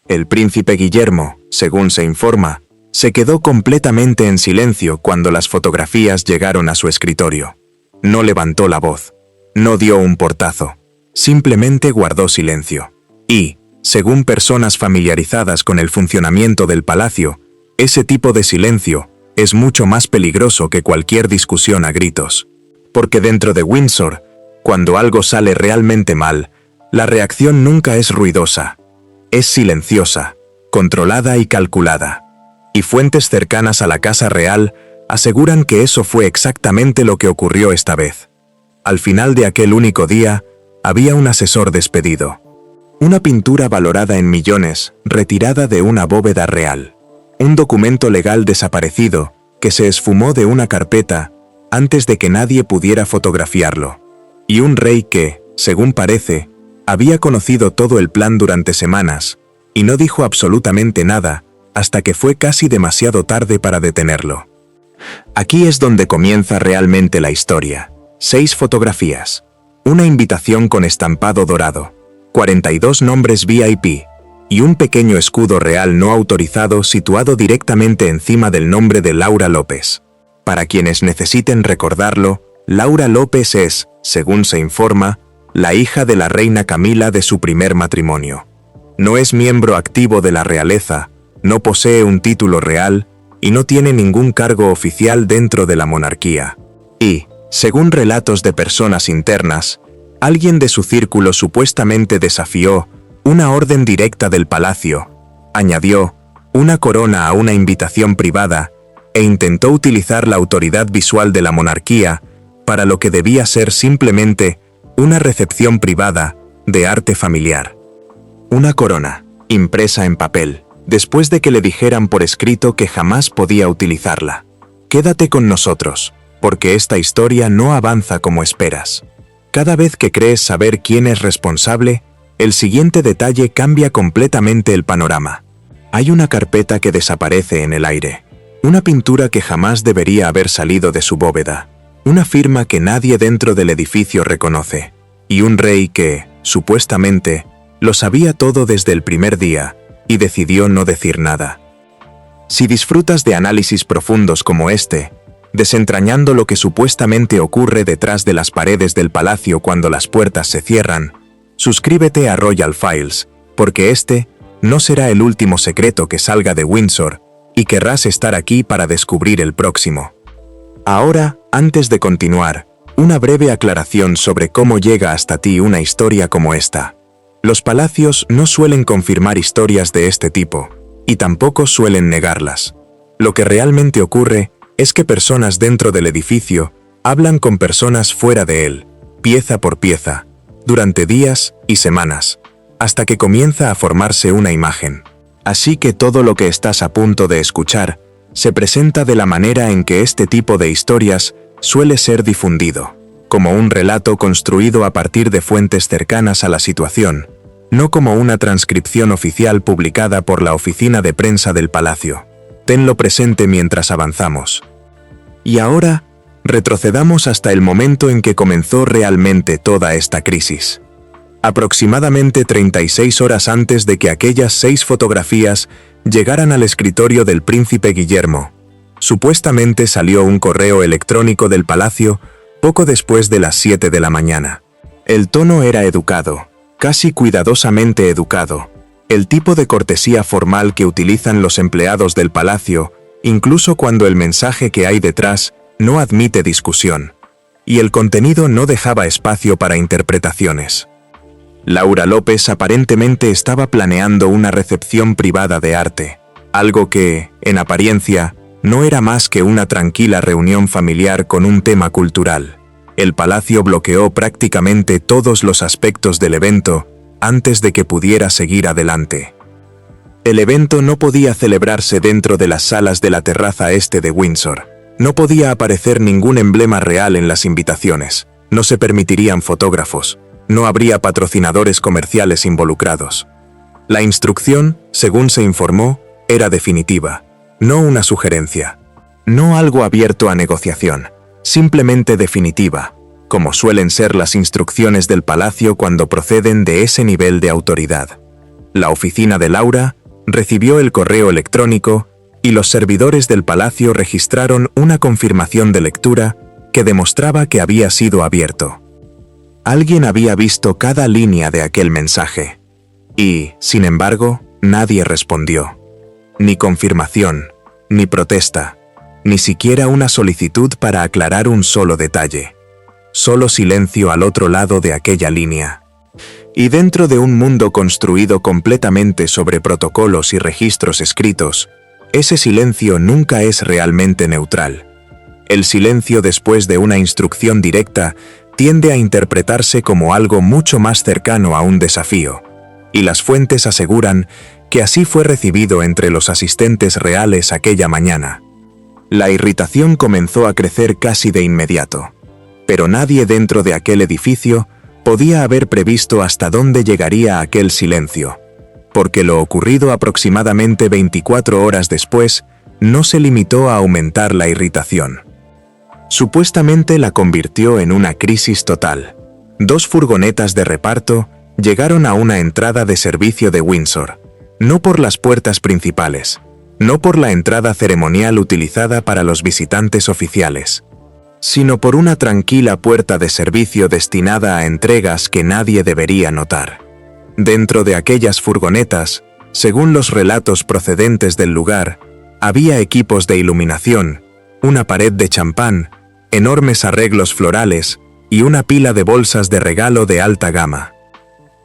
El príncipe Guillermo, según se informa, se quedó completamente en silencio cuando las fotografías llegaron a su escritorio. No levantó la voz, no dio un portazo, simplemente guardó silencio. Y, según personas familiarizadas con el funcionamiento del palacio, ese tipo de silencio es mucho más peligroso que cualquier discusión a gritos. Porque dentro de Windsor, cuando algo sale realmente mal, la reacción nunca es ruidosa, es silenciosa, controlada y calculada. Y fuentes cercanas a la Casa Real aseguran que eso fue exactamente lo que ocurrió esta vez. Al final de aquel único día, había un asesor despedido. Una pintura valorada en millones, retirada de una bóveda real. Un documento legal desaparecido, que se esfumó de una carpeta antes de que nadie pudiera fotografiarlo. Y un rey que, según parece, había conocido todo el plan durante semanas, y no dijo absolutamente nada, hasta que fue casi demasiado tarde para detenerlo. Aquí es donde comienza realmente la historia. 6 fotografías. Una invitación con estampado dorado. 42 nombres VIP. Y un pequeño escudo real no autorizado situado directamente encima del nombre de Laura López. Para quienes necesiten recordarlo, Laura López es, según se informa, la hija de la reina Camila de su primer matrimonio. No es miembro activo de la realeza, no posee un título real y no tiene ningún cargo oficial dentro de la monarquía. Y, según relatos de personas internas, alguien de su círculo supuestamente desafió una orden directa del palacio, añadió una corona a una invitación privada e intentó utilizar la autoridad visual de la monarquía para lo que debía ser simplemente una recepción privada de arte familiar. Una corona, impresa en papel, después de que le dijeran por escrito que jamás podía utilizarla. Quédate con nosotros, porque esta historia no avanza como esperas. Cada vez que crees saber quién es responsable, el siguiente detalle cambia completamente el panorama. Hay una carpeta que desaparece en el aire. Una pintura que jamás debería haber salido de su bóveda. Una firma que nadie dentro del edificio reconoce. Y un rey que, supuestamente, lo sabía todo desde el primer día y decidió no decir nada. Si disfrutas de análisis profundos como este, desentrañando lo que supuestamente ocurre detrás de las paredes del palacio cuando las puertas se cierran, suscríbete a Royal Files, porque este no será el último secreto que salga de Windsor y querrás estar aquí para descubrir el próximo. Ahora, antes de continuar, una breve aclaración sobre cómo llega hasta ti una historia como esta. Los palacios no suelen confirmar historias de este tipo, y tampoco suelen negarlas. Lo que realmente ocurre es que personas dentro del edificio hablan con personas fuera de él, pieza por pieza, durante días y semanas, hasta que comienza a formarse una imagen. Así que todo lo que estás a punto de escuchar se presenta de la manera en que este tipo de historias suele ser difundido, como un relato construido a partir de fuentes cercanas a la situación, no como una transcripción oficial publicada por la oficina de prensa del palacio. Tenlo presente mientras avanzamos. Y ahora, retrocedamos hasta el momento en que comenzó realmente toda esta crisis. Aproximadamente 36 horas antes de que aquellas 6 fotografías llegaran al escritorio del príncipe Guillermo, supuestamente salió un correo electrónico del palacio poco después de las 7 de la mañana. El tono era educado, casi cuidadosamente educado, el tipo de cortesía formal que utilizan los empleados del palacio, incluso cuando el mensaje que hay detrás no admite discusión, y el contenido no dejaba espacio para interpretaciones. Laura López aparentemente estaba planeando una recepción privada de arte, algo que, en apariencia, no era más que una tranquila reunión familiar con un tema cultural. El palacio bloqueó prácticamente todos los aspectos del evento antes de que pudiera seguir adelante. El evento no podía celebrarse dentro de las salas de la terraza este de Windsor. No podía aparecer ningún emblema real en las invitaciones. No se permitirían fotógrafos. No habría patrocinadores comerciales involucrados. La instrucción, según se informó, era definitiva, no una sugerencia. No algo abierto a negociación, simplemente definitiva, como suelen ser las instrucciones del palacio cuando proceden de ese nivel de autoridad. La oficina de Laura recibió el correo electrónico y los servidores del palacio registraron una confirmación de lectura que demostraba que había sido abierto. Alguien había visto cada línea de aquel mensaje. Y, sin embargo, nadie respondió. Ni confirmación, ni protesta, ni siquiera una solicitud para aclarar un solo detalle. Solo silencio al otro lado de aquella línea. Y dentro de un mundo construido completamente sobre protocolos y registros escritos, ese silencio nunca es realmente neutral. El silencio después de una instrucción directa tiende a interpretarse como algo mucho más cercano a un desafío, y las fuentes aseguran que así fue recibido entre los asistentes reales aquella mañana. La irritación comenzó a crecer casi de inmediato, pero nadie dentro de aquel edificio podía haber previsto hasta dónde llegaría aquel silencio, porque lo ocurrido aproximadamente 24 horas después no se limitó a aumentar la irritación. Supuestamente la convirtió en una crisis total. 2 furgonetas de reparto llegaron a una entrada de servicio de Windsor, no por las puertas principales, no por la entrada ceremonial utilizada para los visitantes oficiales, sino por una tranquila puerta de servicio destinada a entregas que nadie debería notar. Dentro de aquellas furgonetas, según los relatos procedentes del lugar, había equipos de iluminación, una pared de champán, enormes arreglos florales y una pila de bolsas de regalo de alta gama.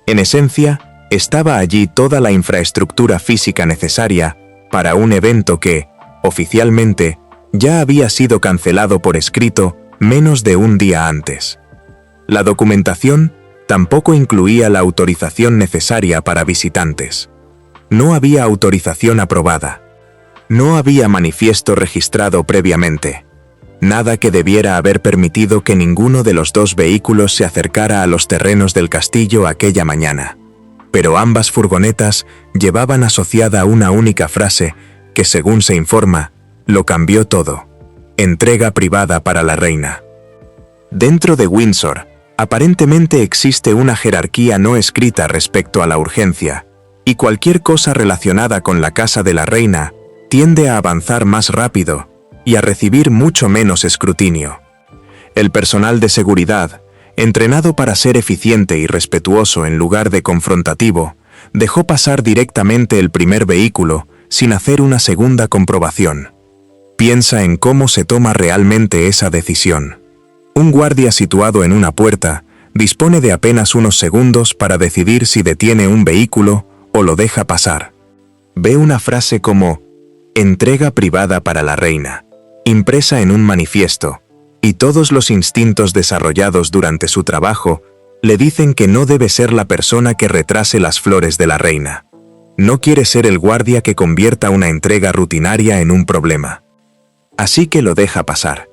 En esencia, estaba allí toda la infraestructura física necesaria para un evento que, oficialmente, ya había sido cancelado por escrito menos de un día antes. La documentación tampoco incluía la autorización necesaria para visitantes. No había autorización aprobada. No había manifiesto registrado previamente. Nada que debiera haber permitido que ninguno de los 2 vehículos se acercara a los terrenos del castillo aquella mañana. Pero ambas furgonetas llevaban asociada una única frase que, según se informa, lo cambió todo. Entrega privada para la reina. Dentro de Windsor, aparentemente existe una jerarquía no escrita respecto a la urgencia, y cualquier cosa relacionada con la casa de la reina tiende a avanzar más rápido y a recibir mucho menos escrutinio. El personal de seguridad, entrenado para ser eficiente y respetuoso en lugar de confrontativo, dejó pasar directamente el primer vehículo sin hacer una segunda comprobación. Piensa en cómo se toma realmente esa decisión. Un guardia situado en una puerta dispone de apenas unos segundos para decidir si detiene un vehículo o lo deja pasar. Ve una frase como «entrega privada para la reina», impresa en un manifiesto, y todos los instintos desarrollados durante su trabajo le dicen que no debe ser la persona que retrase las flores de la reina. No quiere ser el guardia que convierta una entrega rutinaria en un problema. Así que lo deja pasar.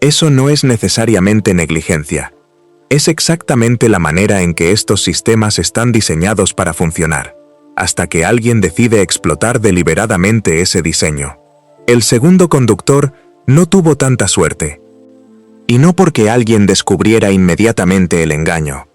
Eso no es necesariamente negligencia. Es exactamente la manera en que estos sistemas están diseñados para funcionar, hasta que alguien decide explotar deliberadamente ese diseño. El segundo conductor no tuvo tanta suerte. Y no porque alguien descubriera inmediatamente el engaño.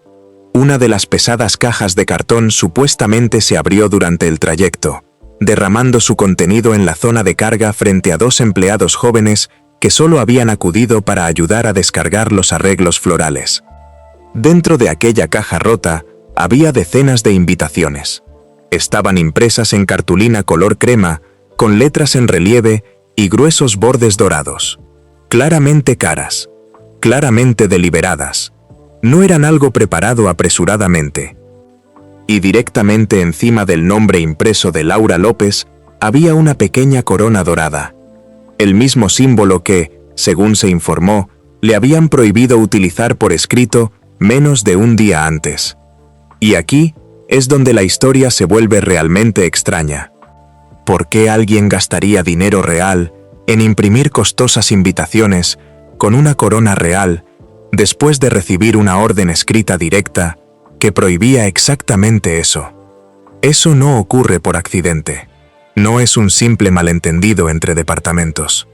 Una de las pesadas cajas de cartón supuestamente se abrió durante el trayecto, derramando su contenido en la zona de carga frente a 2 empleados jóvenes que solo habían acudido para ayudar a descargar los arreglos florales. Dentro de aquella caja rota había decenas de invitaciones. Estaban impresas en cartulina color crema, con letras en relieve y gruesos bordes dorados. Claramente caras, claramente deliberadas. No eran algo preparado apresuradamente. Y directamente encima del nombre impreso de Laura López había una pequeña corona dorada. El mismo símbolo que, según se informó, le habían prohibido utilizar por escrito menos de un día antes. Y aquí es donde la historia se vuelve realmente extraña. ¿Por qué alguien gastaría dinero real en imprimir costosas invitaciones con una corona real después de recibir una orden escrita directa que prohibía exactamente eso? Eso no ocurre por accidente. No es un simple malentendido entre departamentos.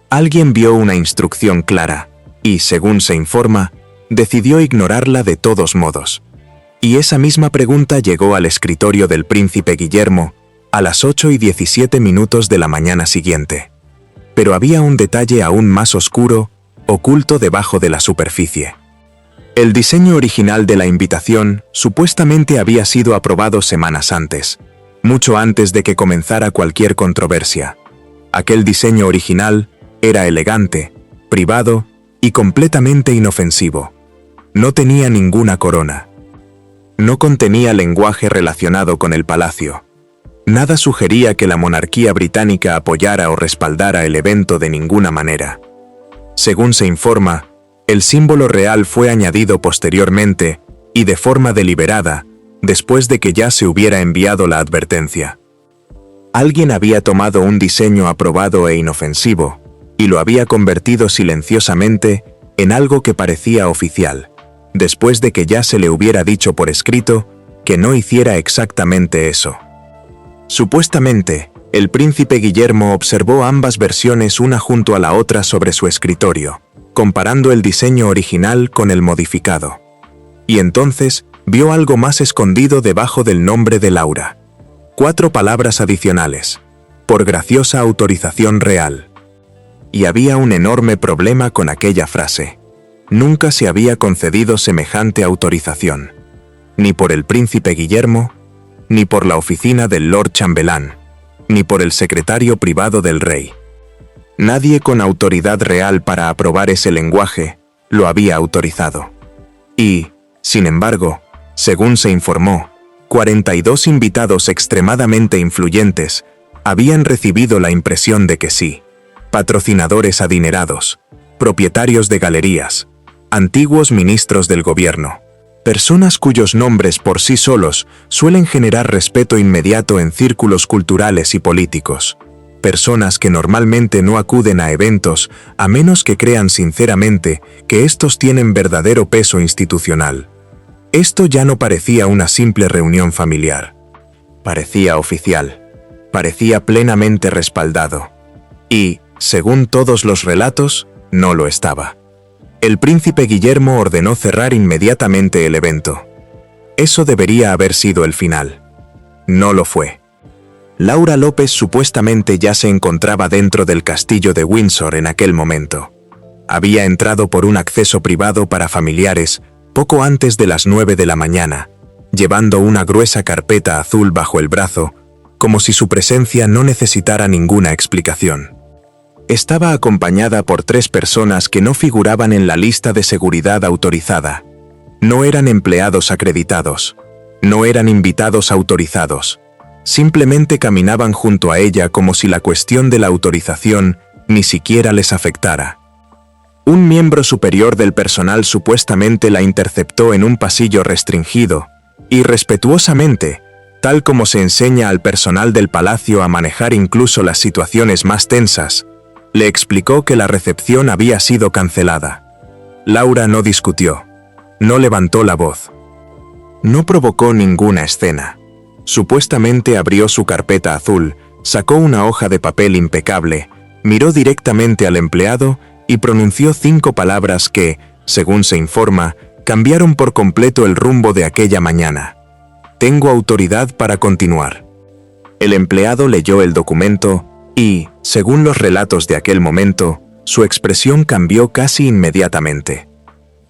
Alguien vio una instrucción clara y, según se informa, decidió ignorarla de todos modos. Y esa misma pregunta llegó al escritorio del príncipe Guillermo a las 8:17 de la mañana siguiente. Pero había un detalle aún más oscuro, oculto debajo de la superficie. El diseño original de la invitación supuestamente había sido aprobado semanas antes, mucho antes de que comenzara cualquier controversia. Aquel diseño original era elegante, privado y completamente inofensivo. No tenía ninguna corona. No contenía lenguaje relacionado con el palacio. Nada sugería que la monarquía británica apoyara o respaldara el evento de ninguna manera. Según se informa, el símbolo real fue añadido posteriormente y de forma deliberada, después de que ya se hubiera enviado la advertencia. Alguien había tomado un diseño aprobado e inofensivo y lo había convertido silenciosamente en algo que parecía oficial, después de que ya se le hubiera dicho por escrito que no hiciera exactamente eso. Supuestamente, el príncipe Guillermo observó ambas versiones una junto a la otra sobre su escritorio, comparando el diseño original con el modificado. Y entonces vio algo más escondido debajo del nombre de Laura. 4 palabras adicionales, por graciosa autorización real. Y había un enorme problema con aquella frase. Nunca se había concedido semejante autorización, ni por el príncipe Guillermo, ni por la oficina del Lord Chambelán, ni por el secretario privado del rey. Nadie con autoridad real para aprobar ese lenguaje lo había autorizado. Y, sin embargo, según se informó, 42 invitados extremadamente influyentes habían recibido la impresión de que sí. Patrocinadores adinerados, propietarios de galerías, antiguos ministros del gobierno, personas cuyos nombres por sí solos suelen generar respeto inmediato en círculos culturales y políticos, personas que normalmente no acuden a eventos a menos que crean sinceramente que estos tienen verdadero peso institucional. Esto ya no parecía una simple reunión familiar. Parecía oficial, parecía plenamente respaldado. Y, según todos los relatos, no lo estaba. El príncipe Guillermo ordenó cerrar inmediatamente el evento. Eso debería haber sido el final. No lo fue. Laura López supuestamente ya se encontraba dentro del castillo de Windsor en aquel momento. Había entrado por un acceso privado para familiares poco antes de las 9 de la mañana, llevando una gruesa carpeta azul bajo el brazo, como si su presencia no necesitara ninguna explicación. Estaba acompañada por 3 personas que no figuraban en la lista de seguridad autorizada. No eran empleados acreditados. No eran invitados autorizados. Simplemente caminaban junto a ella como si la cuestión de la autorización ni siquiera les afectara. Un miembro superior del personal supuestamente la interceptó en un pasillo restringido y respetuosamente, tal como se enseña al personal del palacio a manejar incluso las situaciones más tensas, le explicó que la recepción había sido cancelada. Laura no discutió, no levantó la voz. No provocó ninguna escena. Supuestamente abrió su carpeta azul, sacó una hoja de papel impecable, miró directamente al empleado y pronunció 5 palabras que, según se informa, cambiaron por completo el rumbo de aquella mañana. Tengo autoridad para continuar. El empleado leyó el documento y, según los relatos de aquel momento, su expresión cambió casi inmediatamente.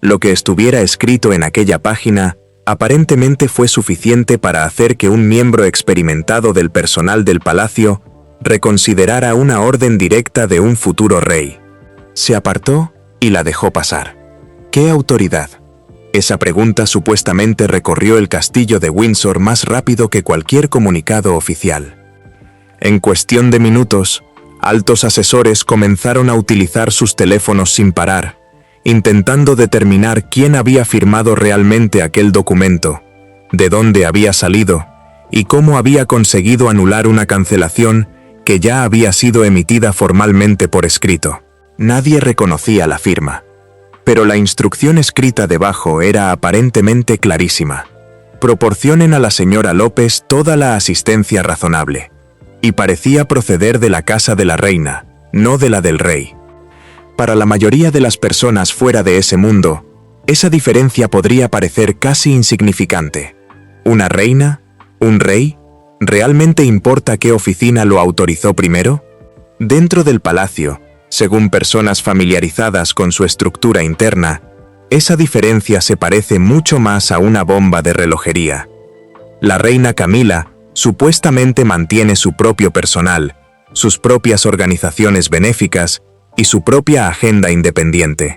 Lo que estuviera escrito en aquella página aparentemente fue suficiente para hacer que un miembro experimentado del personal del palacio reconsiderara una orden directa de un futuro rey. Se apartó y la dejó pasar. ¿Qué autoridad? Esa pregunta supuestamente recorrió el castillo de Windsor más rápido que cualquier comunicado oficial. En cuestión de minutos, altos asesores comenzaron a utilizar sus teléfonos sin parar, intentando determinar quién había firmado realmente aquel documento, de dónde había salido y cómo había conseguido anular una cancelación que ya había sido emitida formalmente por escrito. Nadie reconocía la firma, pero la instrucción escrita debajo era aparentemente clarísima. Proporcionen a la señora López toda la asistencia razonable. Y parecía proceder de la casa de la reina, no de la del rey. Para la mayoría de las personas fuera de ese mundo, Esa diferencia podría parecer casi insignificante. ¿Una reina? ¿Un rey? ¿Realmente importa qué oficina lo autorizó primero? Dentro del palacio, según personas familiarizadas con su estructura interna, esa diferencia se parece mucho más a una bomba de relojería. La reina Camila supuestamente mantiene su propio personal, sus propias organizaciones benéficas y su propia agenda independiente.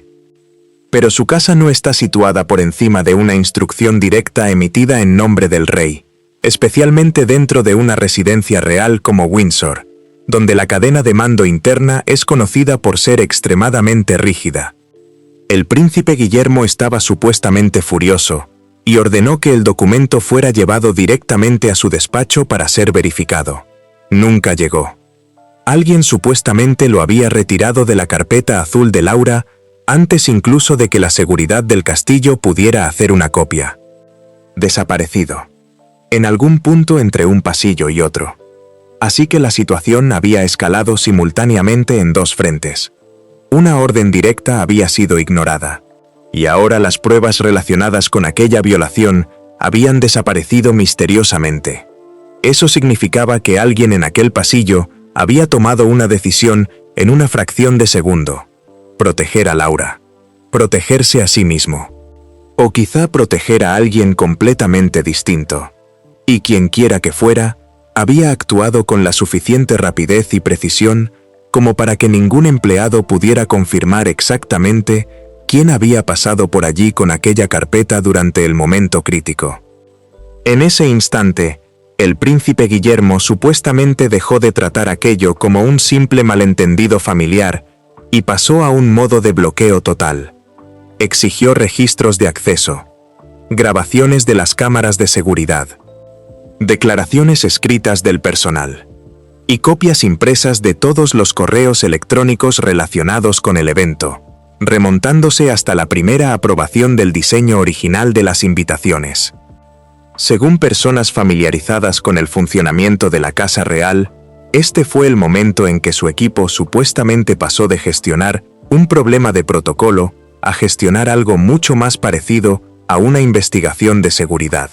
Pero su casa no está situada por encima de una instrucción directa emitida en nombre del rey, especialmente dentro de una residencia real como Windsor, donde la cadena de mando interna es conocida por ser extremadamente rígida. El príncipe Guillermo estaba supuestamente furioso y ordenó que el documento fuera llevado directamente a su despacho para ser verificado. Nunca llegó. Alguien supuestamente lo había retirado de la carpeta azul de Laura antes incluso de que la seguridad del castillo pudiera hacer una copia. Desaparecido. En algún punto entre un pasillo y otro. Así que la situación había escalado simultáneamente en dos frentes. Una orden directa había sido ignorada, y ahora las pruebas relacionadas con aquella violación habían desaparecido misteriosamente. Eso significaba que alguien en aquel pasillo había tomado una decisión en una fracción de segundo. Proteger a Laura. Protegerse a sí mismo. O quizá proteger a alguien completamente distinto. Y quienquiera que fuera, había actuado con la suficiente rapidez y precisión como para que ningún empleado pudiera confirmar exactamente quién había pasado por allí con aquella carpeta durante el momento crítico. En ese instante, el príncipe Guillermo supuestamente dejó de tratar aquello como un simple malentendido familiar y pasó a un modo de bloqueo total. Exigió registros de acceso, grabaciones de las cámaras de seguridad, declaraciones escritas del personal y copias impresas de todos los correos electrónicos relacionados con el evento, remontándose hasta la primera aprobación del diseño original de las invitaciones. Según personas familiarizadas con el funcionamiento de la Casa Real, este fue el momento en que su equipo supuestamente pasó de gestionar un problema de protocolo a gestionar algo mucho más parecido a una investigación de seguridad.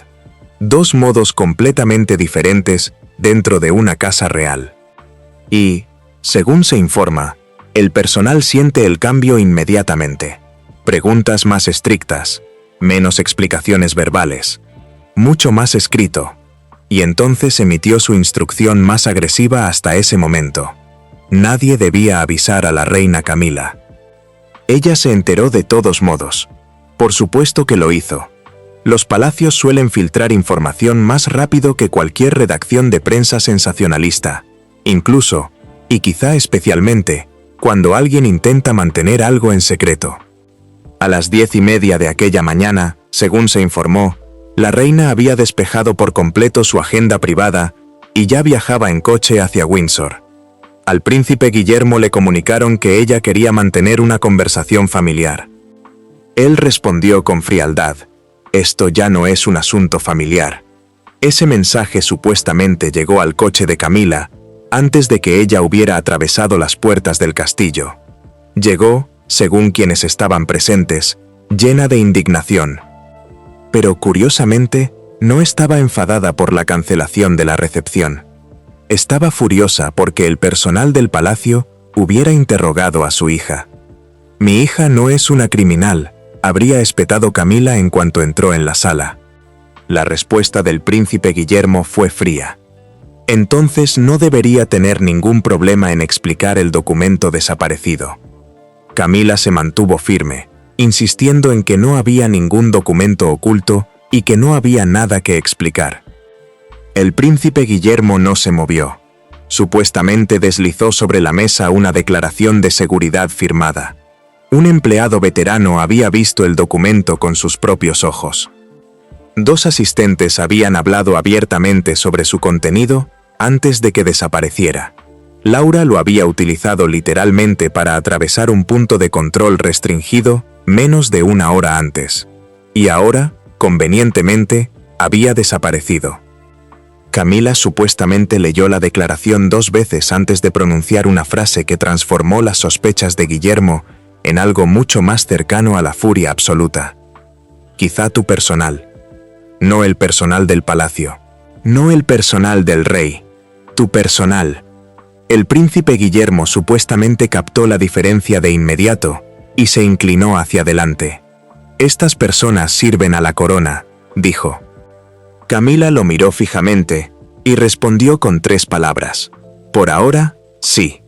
Dos modos completamente diferentes dentro de una casa real. Y, según se informa, el personal siente el cambio inmediatamente. Preguntas más estrictas, menos explicaciones verbales, mucho más escrito. Y entonces emitió su instrucción más agresiva hasta ese momento. Nadie debía avisar a la reina Camila. Ella se enteró de todos modos. Por supuesto que lo hizo. Los palacios suelen filtrar información más rápido que cualquier redacción de prensa sensacionalista, incluso, y quizá especialmente, cuando alguien intenta mantener algo en secreto. A las 10:30 de aquella mañana, según se informó, la reina había despejado por completo su agenda privada y ya viajaba en coche hacia Windsor. Al príncipe Guillermo le comunicaron que ella quería mantener una conversación familiar. Él respondió con frialdad: «Esto ya no es un asunto familiar». Ese mensaje supuestamente llegó al coche de Camila antes de que ella hubiera atravesado las puertas del castillo. Llegó, según quienes estaban presentes, llena de indignación. Pero curiosamente, no estaba enfadada por la cancelación de la recepción. Estaba furiosa porque el personal del palacio hubiera interrogado a su hija. «Mi hija no es una criminal», habría espetado Camila en cuanto entró en la sala. La respuesta del príncipe Guillermo fue fría. Entonces no debería tener ningún problema en explicar el documento desaparecido. Camila se mantuvo firme, insistiendo en que no había ningún documento oculto y que no había nada que explicar. El príncipe Guillermo no se movió. Supuestamente deslizó sobre la mesa una declaración de seguridad firmada. Un empleado veterano había visto el documento con sus propios ojos. Dos asistentes habían hablado abiertamente sobre su contenido antes de que desapareciera. Laura lo había utilizado literalmente para atravesar un punto de control restringido menos de una hora antes. Y ahora, convenientemente, había desaparecido. Camila supuestamente leyó la declaración 2 veces antes de pronunciar una frase que transformó las sospechas de Guillermo en algo mucho más cercano a la furia absoluta. quizá tu personal. No el personal del palacio. No el personal del rey. Tu personal. El príncipe Guillermo supuestamente captó la diferencia de inmediato y se inclinó hacia adelante. Estas personas sirven a la corona, dijo. Camila lo miró fijamente y respondió con 3 palabras. Por ahora, sí.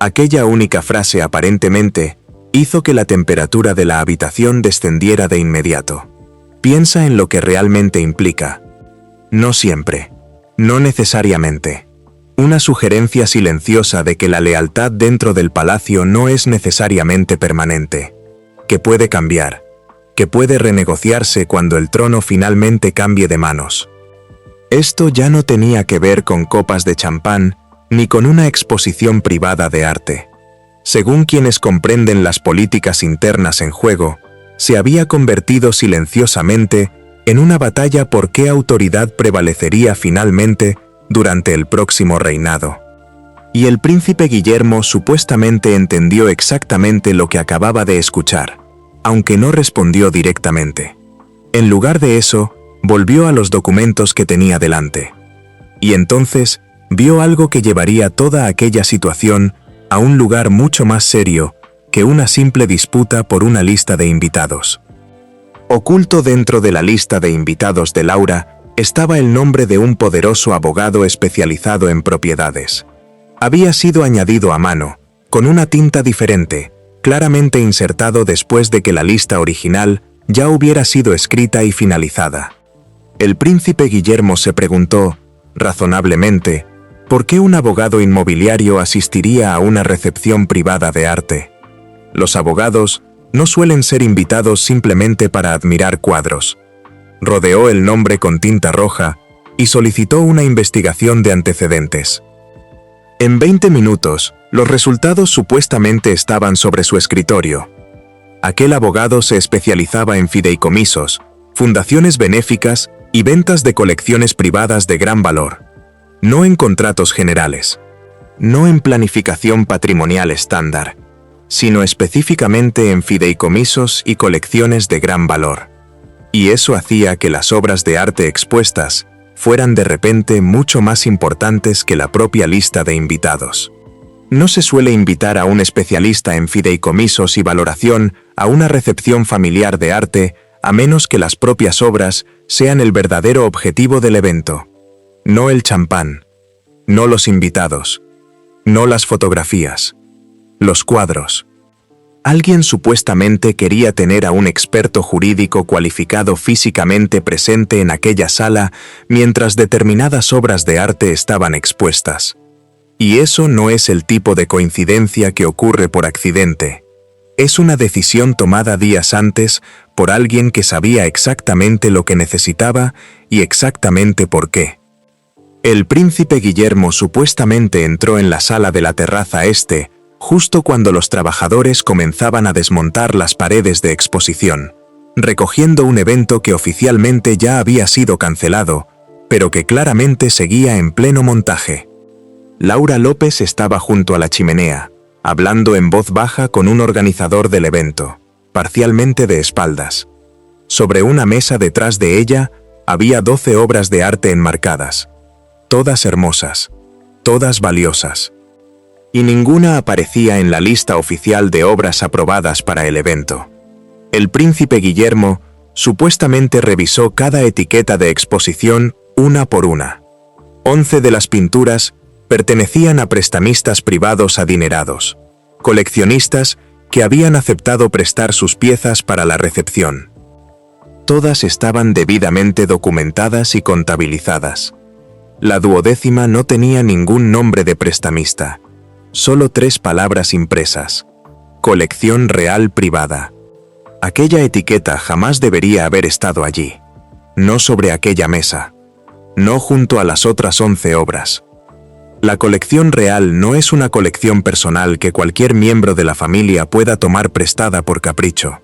Aquella única frase aparentemente hizo que la temperatura de la habitación descendiera de inmediato. Piensa en lo que realmente implica. No siempre. No necesariamente. Una sugerencia silenciosa de que la lealtad dentro del palacio no es necesariamente permanente. Que puede cambiar. Que puede renegociarse cuando el trono finalmente cambie de manos. Esto ya no tenía que ver con copas de champán ni con una exposición privada de arte. Según quienes comprenden las políticas internas en juego, se había convertido silenciosamente en una batalla por qué autoridad prevalecería finalmente durante el próximo reinado. Y el príncipe Guillermo supuestamente entendió exactamente lo que acababa de escuchar, aunque no respondió directamente. En lugar de eso, volvió a los documentos que tenía delante. Y entonces vio algo que llevaría toda aquella situación a un lugar mucho más serio que una simple disputa por una lista de invitados. Oculto dentro de la lista de invitados de Laura estaba el nombre de un poderoso abogado especializado en propiedades. Había sido añadido a mano, con una tinta diferente, claramente insertado después de que la lista original ya hubiera sido escrita y finalizada. El príncipe Guillermo se preguntó, razonablemente, ¿por qué un abogado inmobiliario asistiría a una recepción privada de arte? Los abogados no suelen ser invitados simplemente para admirar cuadros. Rodeó el nombre con tinta roja y solicitó una investigación de antecedentes. En 20 minutos, los resultados supuestamente estaban sobre su escritorio. Aquel abogado se especializaba en fideicomisos, fundaciones benéficas y ventas de colecciones privadas de gran valor. No en contratos generales. No en planificación patrimonial estándar, sino específicamente en fideicomisos y colecciones de gran valor. Y eso hacía que las obras de arte expuestas fueran de repente mucho más importantes que la propia lista de invitados. No se suele invitar a un especialista en fideicomisos y valoración a una recepción familiar de arte a menos que las propias obras sean el verdadero objetivo del evento. No el champán, no los invitados, no las fotografías, los cuadros. Alguien supuestamente quería tener a un experto jurídico cualificado físicamente presente en aquella sala mientras determinadas obras de arte estaban expuestas. Y eso no es el tipo de coincidencia que ocurre por accidente. Es una decisión tomada días antes por alguien que sabía exactamente lo que necesitaba y exactamente por qué. El príncipe Guillermo supuestamente entró en la sala de la terraza este, justo cuando los trabajadores comenzaban a desmontar las paredes de exposición, recogiendo un evento que oficialmente ya había sido cancelado, pero que claramente seguía en pleno montaje. Laura López estaba junto a la chimenea, hablando en voz baja con un organizador del evento, parcialmente de espaldas. Sobre una mesa detrás de ella había 12 obras de arte enmarcadas, todas hermosas, todas valiosas. Y ninguna aparecía en la lista oficial de obras aprobadas para el evento. El príncipe Guillermo supuestamente revisó cada etiqueta de exposición una por una. 11 de las pinturas pertenecían a prestamistas privados adinerados, coleccionistas que habían aceptado prestar sus piezas para la recepción. Todas estaban debidamente documentadas y contabilizadas. La 12ª no tenía ningún nombre de prestamista. Solo 3 palabras impresas. Colección real privada. Aquella etiqueta jamás debería haber estado allí. No sobre aquella mesa. No junto a las otras 11 obras. La colección real no es una colección personal que cualquier miembro de la familia pueda tomar prestada por capricho.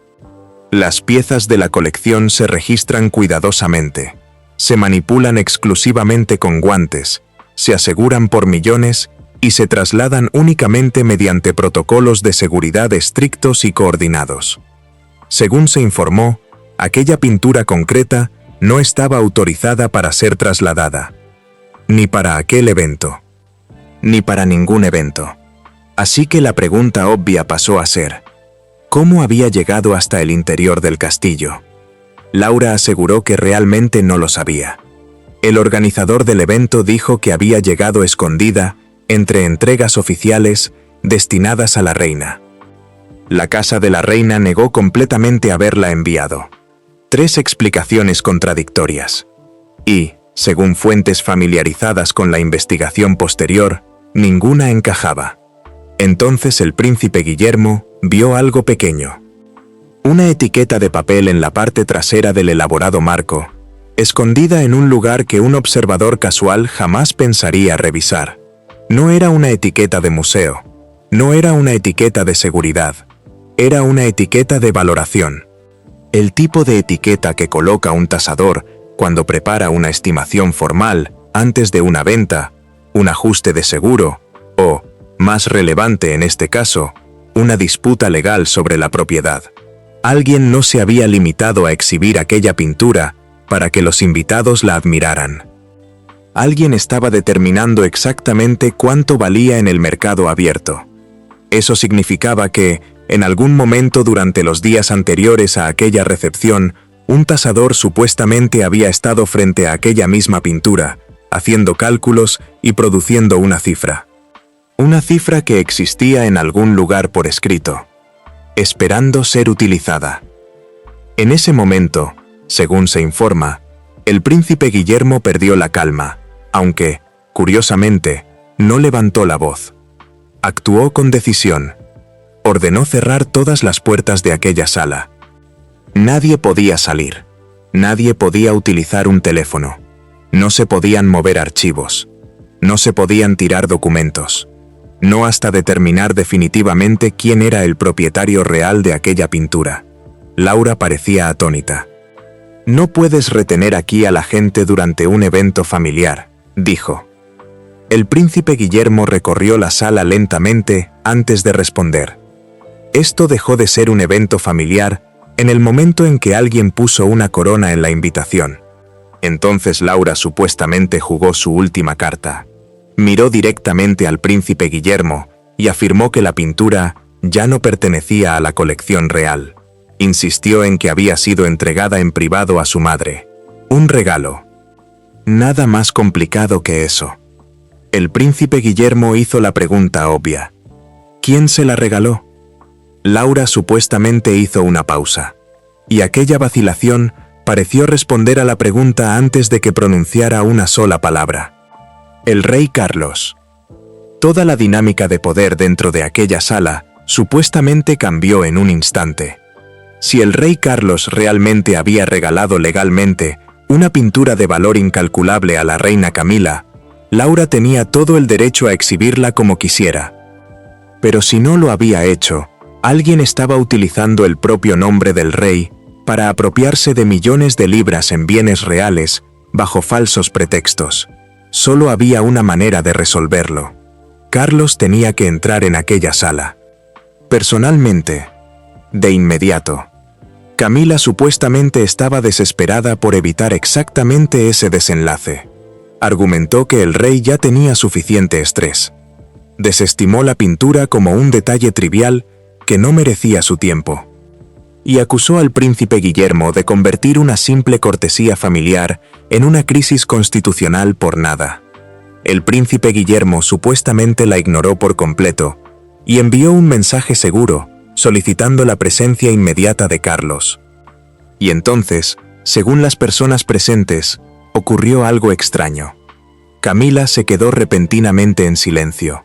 Las piezas de la colección se registran cuidadosamente. Se manipulan exclusivamente con guantes, se aseguran por millones y se trasladan únicamente mediante protocolos de seguridad estrictos y coordinados. Según se informó, Aquella pintura concreta no estaba autorizada para ser trasladada. Ni para aquel evento. Ni para ningún evento. Así que la pregunta obvia pasó a ser: ¿cómo había llegado hasta el interior del castillo? Laura aseguró que realmente no lo sabía. El organizador del evento dijo que había llegado escondida entre entregas oficiales destinadas a la reina. La casa de la reina negó completamente haberla enviado. 3 explicaciones contradictorias. Y, según fuentes familiarizadas con la investigación posterior, ninguna encajaba. Entonces el príncipe Guillermo vio algo pequeño. Una etiqueta de papel en la parte trasera del elaborado marco, escondida en un lugar que un observador casual jamás pensaría revisar. No era una etiqueta de museo, no era una etiqueta de seguridad, era una etiqueta de valoración. El tipo de etiqueta que coloca un tasador cuando prepara una estimación formal antes de una venta, un ajuste de seguro o, más relevante en este caso, una disputa legal sobre la propiedad. Alguien no se había limitado a exhibir aquella pintura para que los invitados la admiraran. Alguien estaba determinando exactamente cuánto valía en el mercado abierto. Eso significaba que, en algún momento durante los días anteriores a aquella recepción, un tasador supuestamente había estado frente a aquella misma pintura, haciendo cálculos y produciendo una cifra. Una cifra que existía en algún lugar por escrito, esperando ser utilizada. En ese momento, según se informa, el príncipe Guillermo perdió la calma, aunque, curiosamente, no levantó la voz. Actuó con decisión. Ordenó cerrar todas las puertas de aquella sala. Nadie podía salir. Nadie podía utilizar un teléfono. No se podían mover archivos. No se podían tirar documentos. No hasta determinar definitivamente quién era el propietario real de aquella pintura. Laura parecía atónita. «No puedes retener aquí a la gente durante un evento familiar», dijo. El príncipe Guillermo recorrió la sala lentamente antes de responder. Esto dejó de ser un evento familiar en el momento en que alguien puso una corona en la invitación. Entonces Laura supuestamente jugó su última carta. Miró directamente al príncipe Guillermo y afirmó que la pintura ya no pertenecía a la colección real. Insistió en que había sido entregada en privado a su madre. Un regalo. Nada más complicado que eso. El príncipe Guillermo hizo la pregunta obvia. ¿Quién se la regaló? Laura supuestamente hizo una pausa. Y aquella vacilación pareció responder a la pregunta antes de que pronunciara una sola palabra. El rey Carlos. Toda la dinámica de poder dentro de aquella sala supuestamente cambió en un instante. Si el rey Carlos realmente había regalado legalmente una pintura de valor incalculable a la reina Camila, Laura tenía todo el derecho a exhibirla como quisiera. Pero si no lo había hecho, alguien estaba utilizando el propio nombre del rey para apropiarse de millones de libras en bienes reales bajo falsos pretextos. Solo había una manera de resolverlo. Carlos tenía que entrar en aquella sala. Personalmente. De inmediato. Camila supuestamente estaba desesperada por evitar exactamente ese desenlace. Argumentó que el rey ya tenía suficiente estrés. Desestimó la pintura como un detalle trivial que no merecía su tiempo. Y acusó al príncipe Guillermo de convertir una simple cortesía familiar en una crisis constitucional por nada. El príncipe Guillermo supuestamente la ignoró por completo y envió un mensaje seguro solicitando la presencia inmediata de Carlos. Y entonces, según las personas presentes, ocurrió algo extraño. Camila se quedó repentinamente en silencio.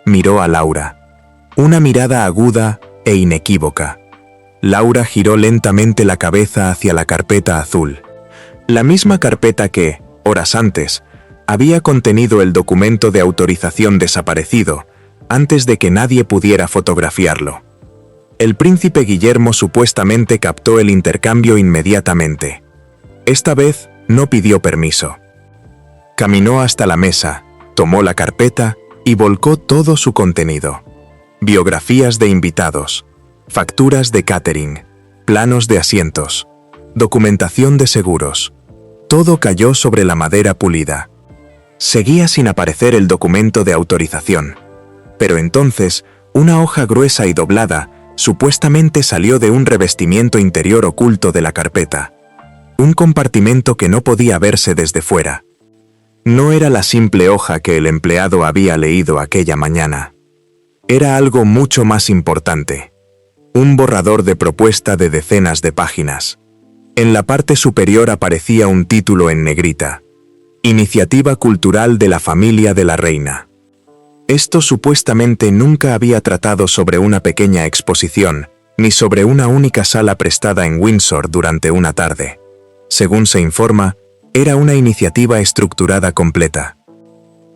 Miró a Laura. Una mirada aguda e inequívoca. Laura giró lentamente la cabeza hacia la carpeta azul. La misma carpeta que, horas antes, había contenido el documento de autorización desaparecido, antes de que nadie pudiera fotografiarlo. El príncipe Guillermo supuestamente captó el intercambio inmediatamente. Esta vez no pidió permiso. Caminó hasta la mesa, tomó la carpeta y volcó todo su contenido. Biografías de invitados, facturas de catering, planos de asientos. documentación de seguros. Todo cayó sobre la madera pulida. Seguía sin aparecer el documento de autorización. Pero entonces, una hoja gruesa y doblada supuestamente salió de un revestimiento interior oculto de la carpeta. Un compartimento que no podía verse desde fuera. No era la simple hoja que el empleado había leído aquella mañana. Era algo mucho más importante. Un borrador de propuesta de decenas de páginas. En la parte superior aparecía un título en negrita. Iniciativa cultural de la familia de la reina. Esto supuestamente nunca había tratado sobre una pequeña exposición, ni sobre una única sala prestada en Windsor durante una tarde. Según se informa, era una iniciativa estructurada completa.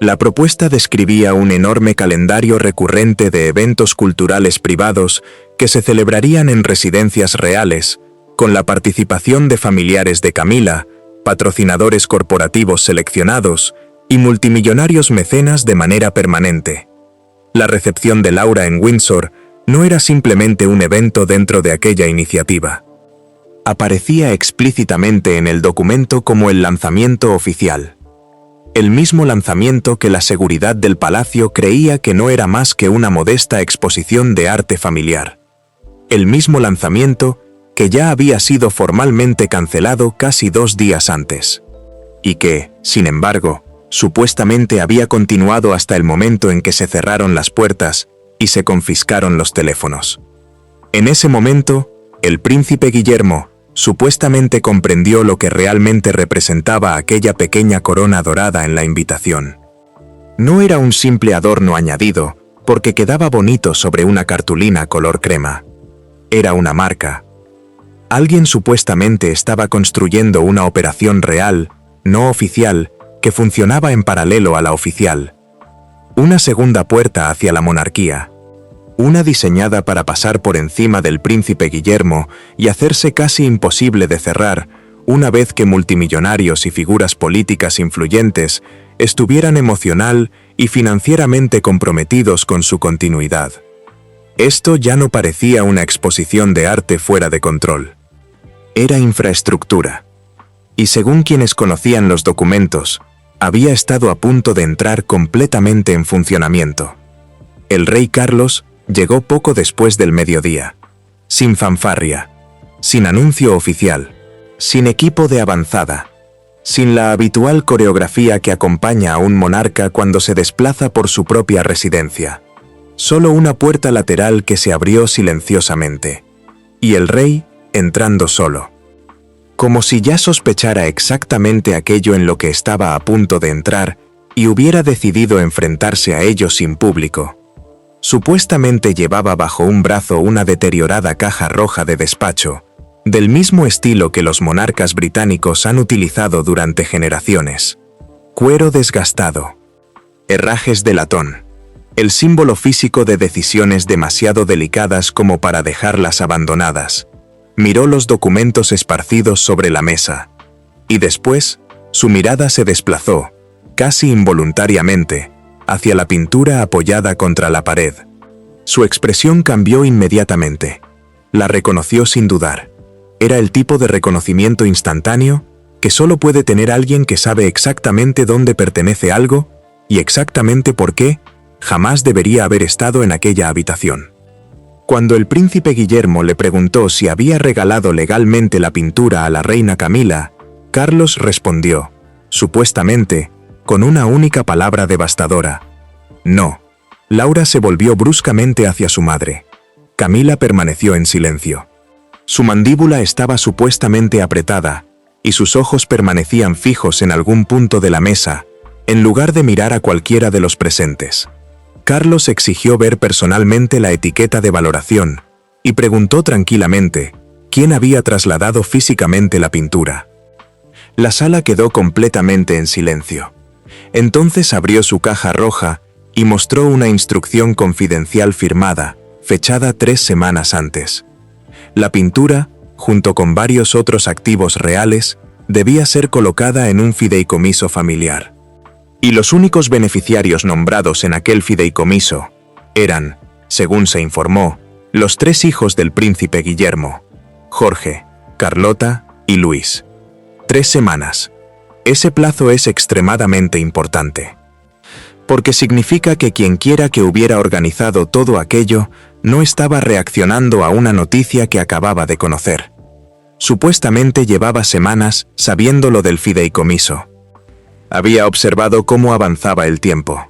La propuesta describía un enorme calendario recurrente de eventos culturales privados que se celebrarían en residencias reales, con la participación de familiares de Camila, patrocinadores corporativos seleccionados y multimillonarios mecenas de manera permanente. La recepción de Laura en Windsor no era simplemente un evento dentro de aquella iniciativa. Aparecía explícitamente en el documento como el lanzamiento oficial. El mismo lanzamiento que la seguridad del palacio creía que no era más que una modesta exposición de arte familiar. El mismo lanzamiento que ya había sido formalmente cancelado casi 2 días antes. Y que, sin embargo, supuestamente había continuado hasta el momento en que se cerraron las puertas y se confiscaron los teléfonos. En ese momento, el príncipe Guillermo supuestamente comprendió lo que realmente representaba aquella pequeña corona dorada en la invitación. No era un simple adorno añadido, porque quedaba bonito sobre una cartulina color crema. Era una marca. Alguien supuestamente estaba construyendo una operación real, no oficial, que funcionaba en paralelo a la oficial. Una segunda puerta hacia la monarquía. Una diseñada para pasar por encima del príncipe Guillermo y hacerse casi imposible de cerrar, una vez que multimillonarios y figuras políticas influyentes estuvieran emocional y financieramente comprometidos con su continuidad. Esto ya no parecía una exposición de arte fuera de control. Era infraestructura. Y según quienes conocían los documentos, había estado a punto de entrar completamente en funcionamiento. El rey Carlos llegó poco después del mediodía, sin fanfarria, sin anuncio oficial, sin equipo de avanzada, sin la habitual coreografía que acompaña a un monarca cuando se desplaza por su propia residencia. Solo una puerta lateral que se abrió silenciosamente, y el rey entrando solo. Como si ya sospechara exactamente aquello en lo que estaba a punto de entrar y hubiera decidido enfrentarse a ello sin público. Supuestamente llevaba bajo un brazo una deteriorada caja roja de despacho, del mismo estilo que los monarcas británicos han utilizado durante generaciones. Cuero desgastado. Herrajes de latón. El símbolo físico de decisiones demasiado delicadas como para dejarlas abandonadas. Miró los documentos esparcidos sobre la mesa. Y después, su mirada se desplazó, casi involuntariamente, hacia la pintura apoyada contra la pared. Su expresión cambió inmediatamente. La reconoció sin dudar. Era el tipo de reconocimiento instantáneo que solo puede tener alguien que sabe exactamente dónde pertenece algo y exactamente por qué jamás debería haber estado en aquella habitación. Cuando el príncipe Guillermo le preguntó si había regalado legalmente la pintura a la reina Camila, Carlos respondió, supuestamente, con una única palabra devastadora. No. Laura se volvió bruscamente hacia su madre. Camila permaneció en silencio. Su mandíbula estaba supuestamente apretada, y sus ojos permanecían fijos en algún punto de la mesa, en lugar de mirar a cualquiera de los presentes. Carlos exigió ver personalmente la etiqueta de valoración, y preguntó tranquilamente quién había trasladado físicamente la pintura. La sala quedó completamente en silencio. Entonces abrió su caja roja y mostró una instrucción confidencial firmada, fechada 3 semanas antes. La pintura, junto con varios otros activos reales, debía ser colocada en un fideicomiso familiar. Y los únicos beneficiarios nombrados en aquel fideicomiso eran, según se informó, los 3 hijos del príncipe Guillermo, Jorge, Carlota y Luis. 3 semanas. Ese plazo es extremadamente importante. Porque significa que quienquiera que hubiera organizado todo aquello no estaba reaccionando a una noticia que acababa de conocer. Supuestamente llevaba semanas sabiendo lo del fideicomiso. Había observado cómo avanzaba el tiempo.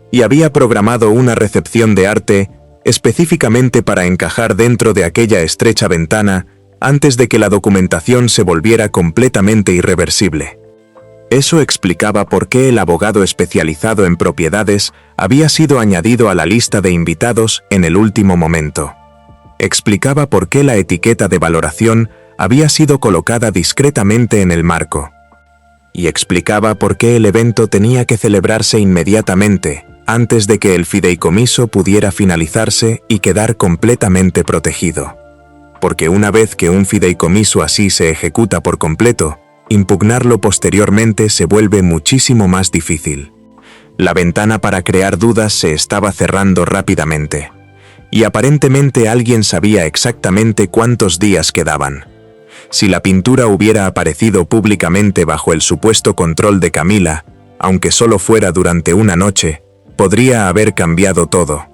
Y había programado una recepción de arte específicamente para encajar dentro de aquella estrecha ventana antes de que la documentación se volviera completamente irreversible. Eso explicaba por qué el abogado especializado en propiedades había sido añadido a la lista de invitados en el último momento. Explicaba por qué la etiqueta de valoración había sido colocada discretamente en el marco. Y explicaba por qué el evento tenía que celebrarse inmediatamente, antes de que el fideicomiso pudiera finalizarse y quedar completamente protegido. Porque una vez que un fideicomiso así se ejecuta por completo, impugnarlo posteriormente se vuelve muchísimo más difícil. La ventana para crear dudas se estaba cerrando rápidamente. Y aparentemente alguien sabía exactamente cuántos días quedaban. Si la pintura hubiera aparecido públicamente bajo el supuesto control de Camila, aunque solo fuera durante una noche, podría haber cambiado todo.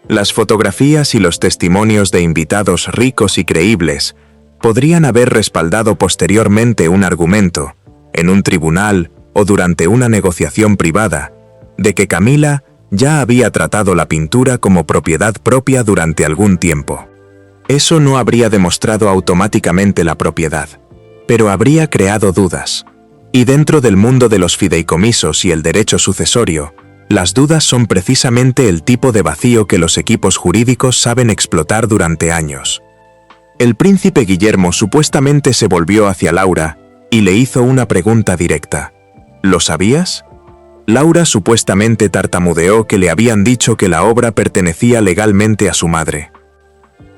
Las fotografías y los testimonios de invitados ricos y creíbles podrían haber respaldado posteriormente un argumento, en un tribunal o durante una negociación privada, de que Camila ya había tratado la pintura como propiedad propia durante algún tiempo. Eso no habría demostrado automáticamente la propiedad, pero habría creado dudas. Y dentro del mundo de los fideicomisos y el derecho sucesorio, las dudas son precisamente el tipo de vacío que los equipos jurídicos saben explotar durante años. El príncipe Guillermo supuestamente se volvió hacia Laura y le hizo una pregunta directa. ¿Lo sabías? Laura supuestamente tartamudeó que le habían dicho que la obra pertenecía legalmente a su madre.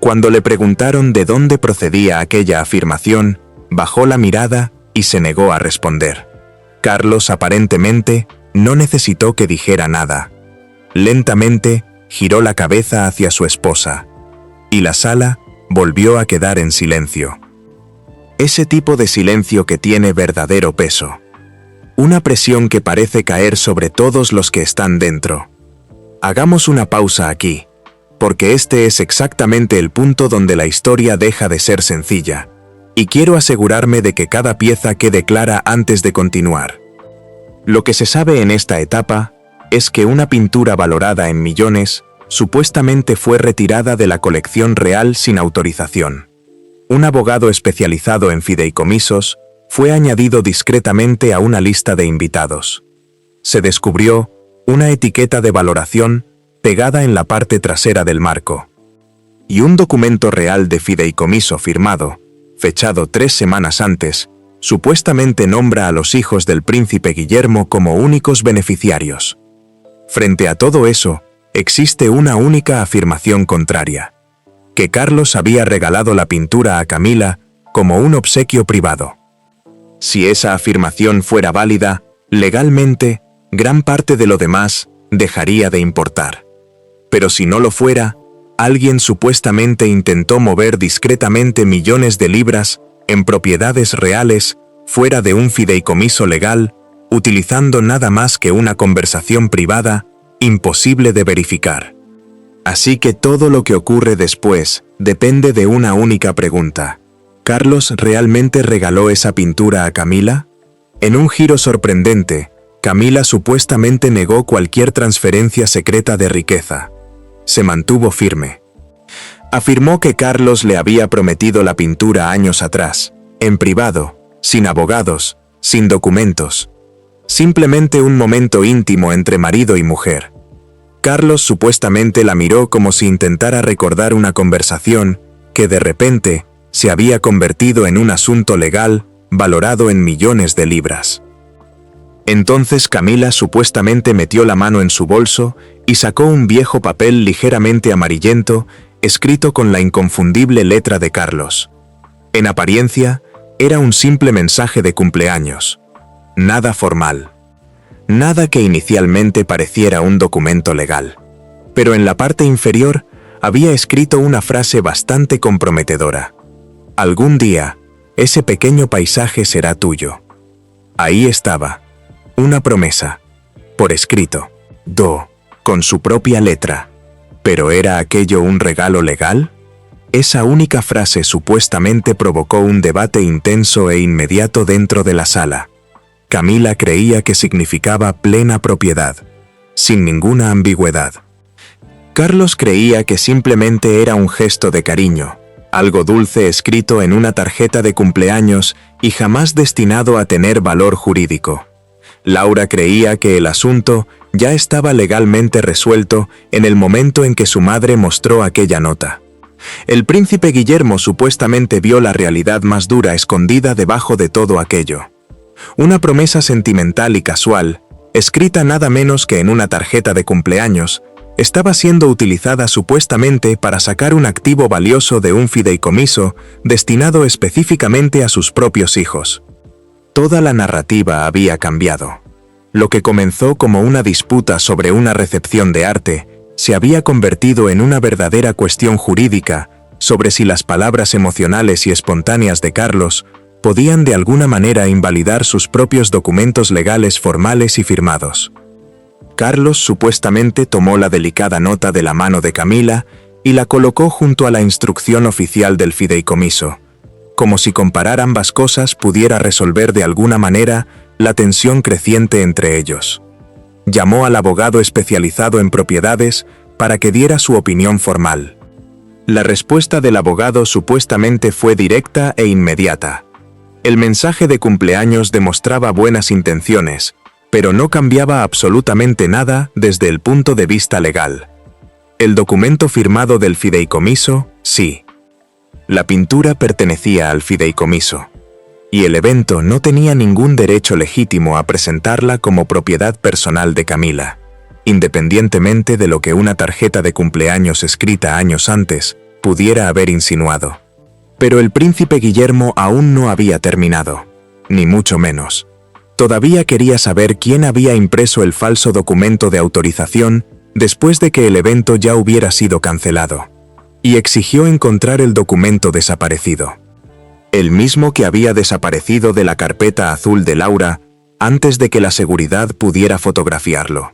Cuando le preguntaron de dónde procedía aquella afirmación, bajó la mirada y se negó a responder. Carlos aparentemente no necesitó que dijera nada. Lentamente giró la cabeza hacia su esposa, y la sala volvió a quedar en silencio. Ese tipo de silencio que tiene verdadero peso. Una presión que parece caer sobre todos los que están dentro. Hagamos una pausa aquí, porque este es exactamente el punto donde la historia deja de ser sencilla, y quiero asegurarme de que cada pieza quede clara antes de continuar. Lo que se sabe en esta etapa es que una pintura valorada en millones supuestamente fue retirada de la colección real sin autorización. Un abogado especializado en fideicomisos fue añadido discretamente a una lista de invitados. Se descubrió una etiqueta de valoración pegada en la parte trasera del marco. Y un documento real de fideicomiso firmado, fechado 3 semanas antes, supuestamente nombra a los hijos del príncipe Guillermo como únicos beneficiarios. Frente a todo eso, existe una única afirmación contraria: que Carlos había regalado la pintura a Camila como un obsequio privado. Si esa afirmación fuera válida, legalmente, gran parte de lo demás dejaría de importar. Pero si no lo fuera, alguien supuestamente intentó mover discretamente millones de libras en propiedades reales fuera de un fideicomiso legal, utilizando nada más que una conversación privada, imposible de verificar. Así que todo lo que ocurre después depende de una única pregunta. ¿Carlos realmente regaló esa pintura a Camila? En un giro sorprendente, Camila supuestamente negó cualquier transferencia secreta de riqueza. Se mantuvo firme. Afirmó que Carlos le había prometido la pintura años atrás, en privado, sin abogados, sin documentos. Simplemente un momento íntimo entre marido y mujer. Carlos supuestamente la miró como si intentara recordar una conversación que de repente se había convertido en un asunto legal valorado en millones de libras. Entonces Camila supuestamente metió la mano en su bolso y sacó un viejo papel ligeramente amarillento escrito con la inconfundible letra de Carlos. En apariencia, era un simple mensaje de cumpleaños. Nada formal. Nada que inicialmente pareciera un documento legal. Pero en la parte inferior había escrito una frase bastante comprometedora. Algún día, Ese pequeño paisaje será tuyo. Ahí estaba, una promesa, por escrito, con su propia letra. ¿Pero era aquello un regalo legal? Esa única frase supuestamente provocó un debate intenso e inmediato dentro de la sala. Camila creía que significaba plena propiedad, sin ninguna ambigüedad. Carlos creía que simplemente era un gesto de cariño, algo dulce escrito en una tarjeta de cumpleaños y jamás destinado a tener valor jurídico. Laura creía que el asunto ya estaba legalmente resuelto en el momento en que su madre mostró aquella nota. El príncipe Guillermo supuestamente vio la realidad más dura escondida debajo de todo aquello. Una promesa sentimental y casual, escrita nada menos que en una tarjeta de cumpleaños, estaba siendo utilizada supuestamente para sacar un activo valioso de un fideicomiso destinado específicamente a sus propios hijos. Toda la narrativa había cambiado. Lo que comenzó como una disputa sobre una recepción de arte se había convertido en una verdadera cuestión jurídica sobre si las palabras emocionales y espontáneas de Carlos podían de alguna manera invalidar sus propios documentos legales formales y firmados. Carlos supuestamente tomó la delicada nota de la mano de Camila y la colocó junto a la instrucción oficial del fideicomiso, como si comparar ambas cosas pudiera resolver de alguna manera la tensión creciente entre ellos. Llamó al abogado especializado en propiedades para que diera su opinión formal. La respuesta del abogado supuestamente fue directa e inmediata. El mensaje de cumpleaños demostraba buenas intenciones, pero no cambiaba absolutamente nada desde el punto de vista legal. El documento firmado del fideicomiso, sí. La pintura pertenecía al fideicomiso, y el evento no tenía ningún derecho legítimo a presentarla como propiedad personal de Camila, independientemente de lo que una tarjeta de cumpleaños escrita años antes pudiera haber insinuado. Pero el príncipe Guillermo aún no había terminado, ni mucho menos. Todavía quería saber quién había impreso el falso documento de autorización después de que el evento ya hubiera sido cancelado, y exigió encontrar el documento desaparecido. El mismo que había desaparecido de la carpeta azul de Laura antes de que la seguridad pudiera fotografiarlo.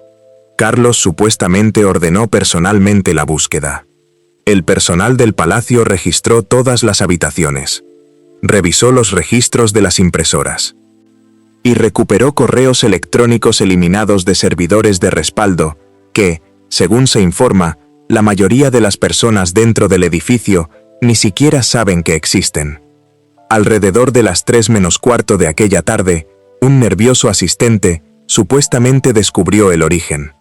Carlos supuestamente ordenó personalmente la búsqueda. El personal del palacio registró todas las habitaciones, revisó los registros de las impresoras y recuperó correos electrónicos eliminados de servidores de respaldo que, según se informa, la mayoría de las personas dentro del edificio ni siquiera saben que existen. Alrededor de las 3:15 de aquella tarde, un nervioso asistente supuestamente descubrió el origen.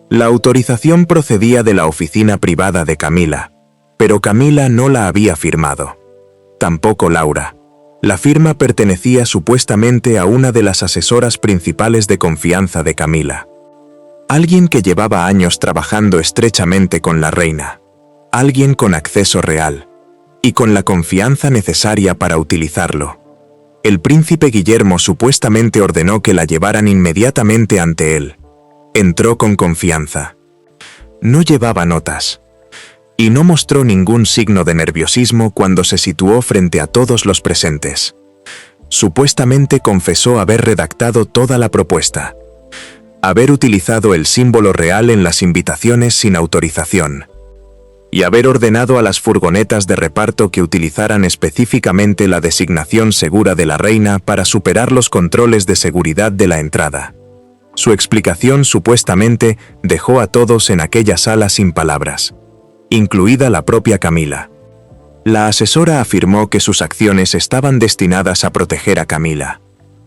La autorización procedía de la oficina privada de Camila, pero Camila no la había firmado. Tampoco Laura. La firma pertenecía supuestamente a una de las asesoras principales de confianza de Camila. Alguien que llevaba años trabajando estrechamente con la reina. Alguien con acceso real y con la confianza necesaria para utilizarlo. El príncipe Guillermo supuestamente ordenó que la llevaran inmediatamente ante él. Entró con confianza. No llevaba notas. Y no mostró ningún signo de nerviosismo cuando se situó frente a todos los presentes. Supuestamente confesó haber redactado toda la propuesta. Haber utilizado el símbolo real en las invitaciones sin autorización. Y haber ordenado a las furgonetas de reparto que utilizaran específicamente la designación segura de la reina para superar los controles de seguridad de la entrada. Su explicación supuestamente dejó a todos en aquella sala sin palabras, incluida la propia Camila. La asesora afirmó que sus acciones estaban destinadas a proteger a Camila.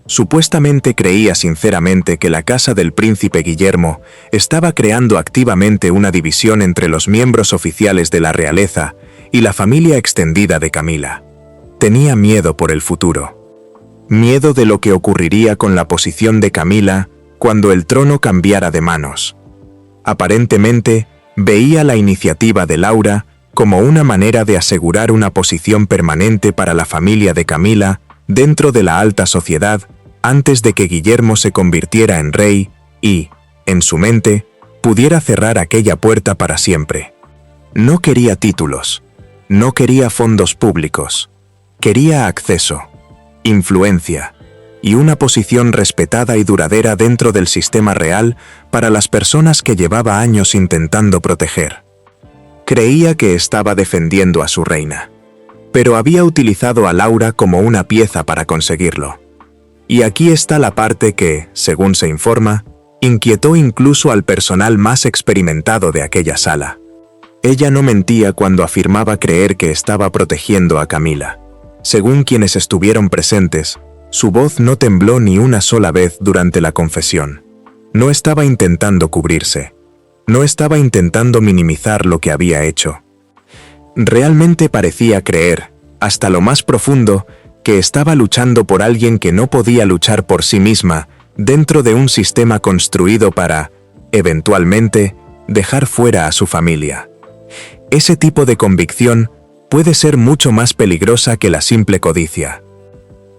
Supuestamente creía sinceramente que la casa del príncipe Guillermo estaba creando activamente una división entre los miembros oficiales de la realeza y la familia extendida de Camila. Tenía miedo por el futuro. Miedo de lo que ocurriría con la posición de Camila cuando el trono cambiara de manos. Aparentemente, veía la iniciativa de Laura como una manera de asegurar una posición permanente para la familia de Camila dentro de la alta sociedad antes de que Guillermo se convirtiera en rey y, en su mente, pudiera cerrar aquella puerta para siempre. No quería títulos, no quería fondos públicos, quería acceso, influencia y una posición respetada y duradera dentro del sistema real para las personas que llevaba años intentando proteger. Creía que estaba defendiendo a su reina, pero había utilizado a Laura como una pieza para conseguirlo. Y aquí está la parte que, según se informa, inquietó incluso al personal más experimentado de aquella sala. Ella no mentía cuando afirmaba creer que estaba protegiendo a Camila. Según quienes estuvieron presentes, su voz no tembló ni una sola vez durante la confesión. No estaba intentando cubrirse. No estaba intentando minimizar lo que había hecho. Realmente parecía creer, hasta lo más profundo, que estaba luchando por alguien que no podía luchar por sí misma dentro de un sistema construido para, eventualmente, dejar fuera a su familia. Ese tipo de convicción puede ser mucho más peligrosa que la simple codicia.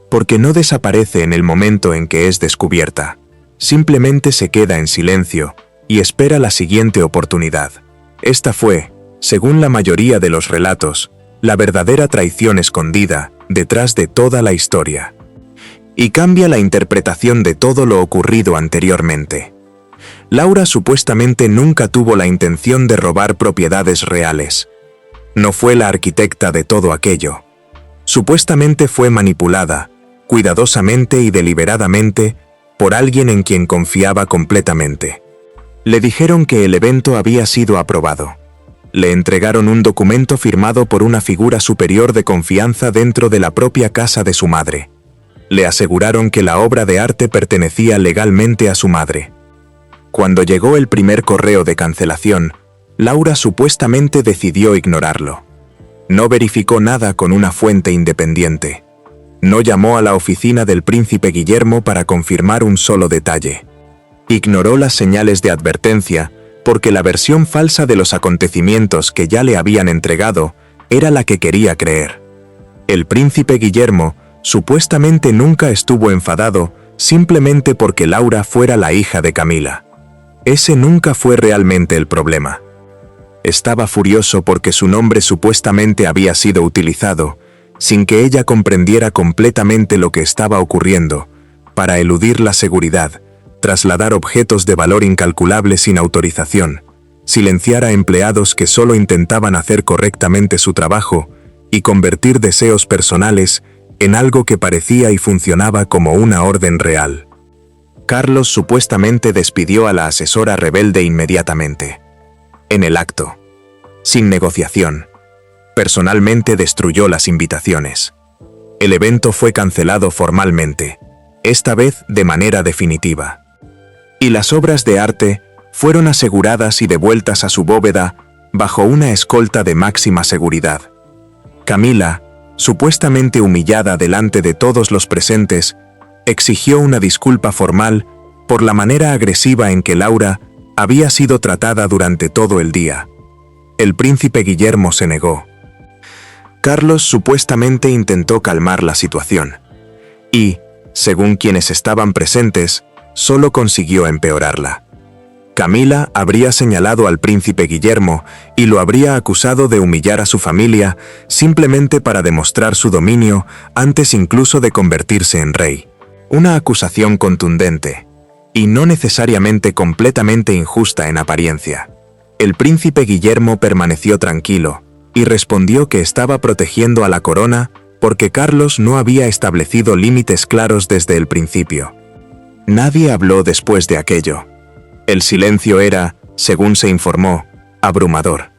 Porque no desaparece en el momento en que es descubierta. Simplemente se queda en silencio y espera la siguiente oportunidad. Esta fue, según la mayoría de los relatos, la verdadera traición escondida detrás de toda la historia. Y cambia la interpretación de todo lo ocurrido anteriormente. Laura supuestamente nunca tuvo la intención de robar propiedades reales. No fue la arquitecta de todo aquello. Supuestamente fue manipulada, cuidadosamente y deliberadamente, por alguien en quien confiaba completamente. Le dijeron que el evento había sido aprobado. Le entregaron un documento firmado por una figura superior de confianza dentro de la propia casa de su madre. Le aseguraron que la obra de arte pertenecía legalmente a su madre. Cuando llegó el primer correo de cancelación, Laura supuestamente decidió ignorarlo. No verificó nada con una fuente independiente. No llamó a la oficina del príncipe Guillermo para confirmar un solo detalle. Ignoró las señales de advertencia porque la versión falsa de los acontecimientos que ya le habían entregado era la que quería creer. El príncipe Guillermo supuestamente nunca estuvo enfadado simplemente porque Laura fuera la hija de Camila. Ese nunca fue realmente el problema. Estaba furioso porque su nombre supuestamente había sido utilizado, sin que ella comprendiera completamente lo que estaba ocurriendo, para eludir la seguridad, trasladar objetos de valor incalculable sin autorización, silenciar a empleados que solo intentaban hacer correctamente su trabajo y convertir deseos personales en algo que parecía y funcionaba como una orden real. Carlos supuestamente despidió a la asesora rebelde inmediatamente. En el acto, sin negociación, personalmente destruyó las invitaciones. El evento fue cancelado formalmente, esta vez de manera definitiva. Y las obras de arte fueron aseguradas y devueltas a su bóveda bajo una escolta de máxima seguridad. Camila, supuestamente humillada delante de todos los presentes, exigió una disculpa formal por la manera agresiva en que Laura había sido tratada durante todo el día. El príncipe Guillermo se negó. Carlos supuestamente intentó calmar la situación y, según quienes estaban presentes, solo consiguió empeorarla. Camila habría señalado al príncipe Guillermo y lo habría acusado de humillar a su familia simplemente para demostrar su dominio antes incluso de convertirse en rey. Una acusación contundente, y no necesariamente completamente injusta en apariencia. El príncipe Guillermo permaneció tranquilo y respondió que estaba protegiendo a la corona porque Carlos no había establecido límites claros desde el principio. Nadie habló después de aquello. El silencio era, según se informó, abrumador.